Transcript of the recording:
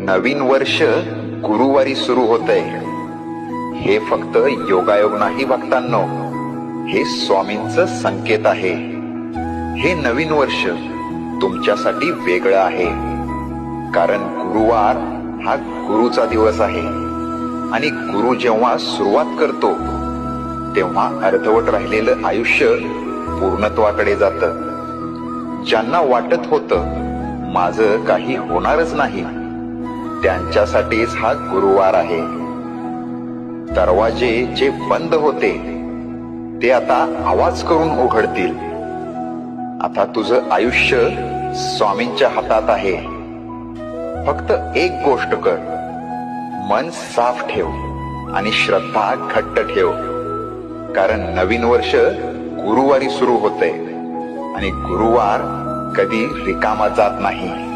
नवीन वर्ष गुरुवारी सुरू होतंय. हे फक्त योगायोग नाही भक्तांनो, हे स्वामींचं संकेत आहे. हे नवीन वर्ष तुमच्यासाठी वेगळं आहे, कारण गुरुवार हा गुरुचा दिवस आहे. आणि गुरु जेव्हा सुरुवात करतो तेव्हा अर्धवट राहिलेलं आयुष्य पूर्णत्वाकडे जातं. ज्यांना वाटत होतं माझं काही होणारच नाही, त्यांच्यासाठीच हा गुरुवार आहे. दरवाजे जे बंद होते ते आता आवाज करून उघडतील. आता तुझं आयुष्य स्वामींच्या हातात आहे. फक्त एक गोष्ट कर, मन साफ ठेव आणि श्रद्धा घट्ट ठेव, कारण नवीन वर्ष गुरुवारी सुरू होतंय आणि गुरुवार कधी रिकामा जात नाही.